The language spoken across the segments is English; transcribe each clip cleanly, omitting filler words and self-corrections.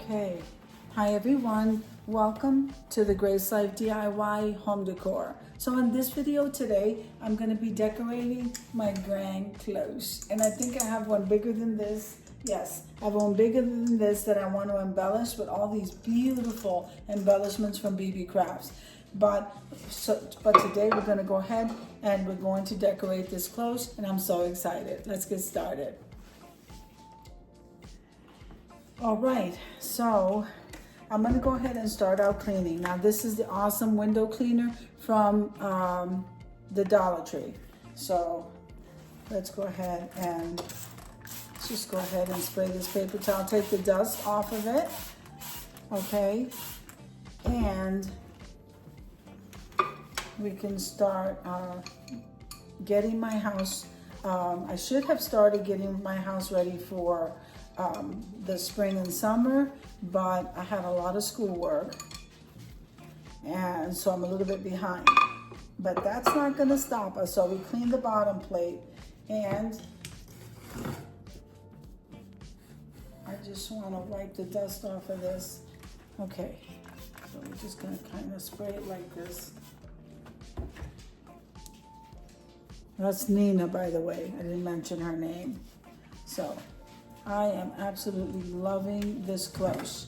Okay, hi everyone. Welcome to the Grace Life DIY home decor. So in this video today, I'm going to be decorating my grand cloche. And I think I have one bigger than this. Yes, I have one bigger than this that I want to embellish with all these beautiful embellishments from BB Crafts. But today we're going to go ahead and we're going to decorate this cloche, and I'm so excited. Let's get started. All right, so I'm gonna go ahead and start out cleaning. Now this is the awesome window cleaner from the Dollar Tree. So let's go ahead and just go ahead and spray this paper towel, take the dust off of it, okay? And we can start getting my house, I should have started getting my house ready for the spring and summer, but I had a lot of schoolwork, and so I'm a little bit behind. But that's not gonna stop us. So we cleaned the bottom plate, and I just wanna wipe the dust off of this. Okay, so we're just gonna kind of spray it like this. That's Nina, by the way. I didn't mention her name. So I am absolutely loving this cloche.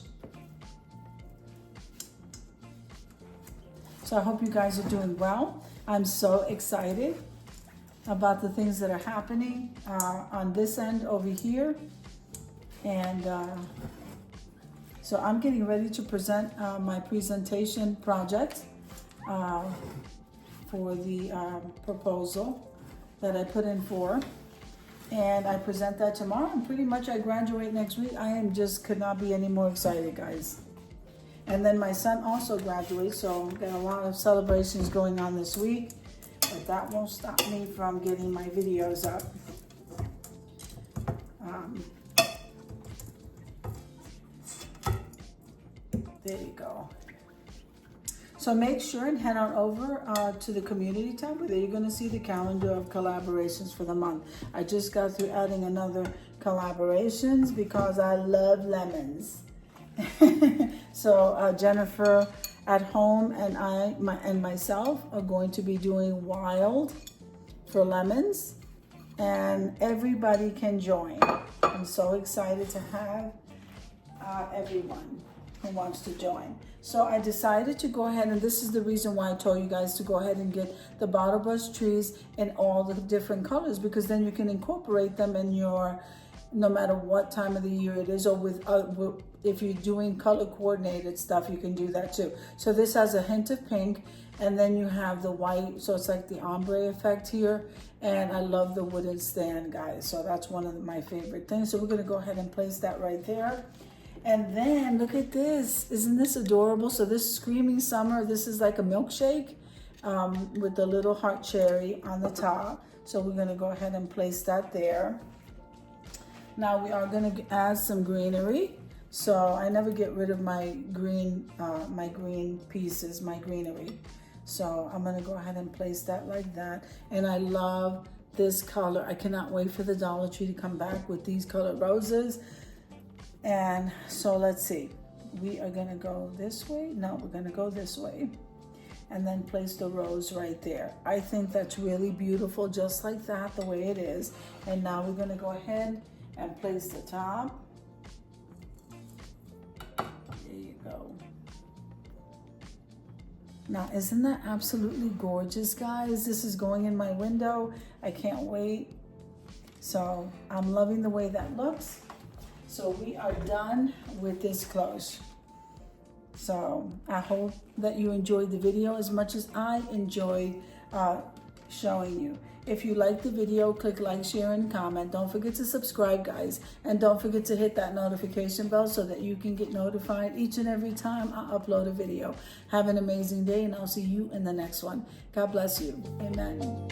So I hope you guys are doing well. I'm so excited about the things that are happening on this end over here. And so I'm getting ready to present my presentation project for the proposal that I put in for. And I present that tomorrow, and pretty much I graduate next week. I am just could not be any more excited, guys. And then my son also graduates, so we've got a lot of celebrations going on this week, but that won't stop me from getting my videos up. There you go. So make sure and head on over to the community tab, where you're going to see the calendar of collaborations for the month. I just got through adding another collaborations because I love lemons. So Jennifer at home and myself are going to be doing wild for lemons, and everybody can join. I'm so excited to have everyone who wants to join. So I decided to go ahead, and this is the reason why I told you guys to go ahead and get the bottle brush trees in all the different colors, because then you can incorporate them in your, no matter what time of the year it is, or with if you're doing color coordinated stuff, you can do that too. So this has a hint of pink, and then you have the white, so it's like the ombre effect here. And I love the wooden stand, guys. So that's one of my favorite things. So we're gonna go ahead and place that right there. And then look at this. Isn't this adorable? So this Screaming Summer, this is like a milkshake with the little heart cherry on the top. So we're gonna go ahead and place that there. Now we are gonna add some greenery. So I never get rid of my green pieces, my greenery. So I'm gonna go ahead and place that like that. And I love this color. I cannot wait for the Dollar Tree to come back with these colored roses. And so let's see, we are gonna go this way. No, we're gonna go this way, and then place the rose right there. I think that's really beautiful, just like that, the way it is. And now we're gonna go ahead and place the top. There you go. Now, isn't that absolutely gorgeous, guys? This is going in my window. I can't wait. So I'm loving the way that looks. So we are done with this cloche. So I hope that you enjoyed the video as much as I enjoyed showing you. If you like the video, click like, share, and comment. Don't forget to subscribe, guys. And don't forget to hit that notification bell so that you can get notified each and every time I upload a video. Have an amazing day, and I'll see you in the next one. God bless you. Amen.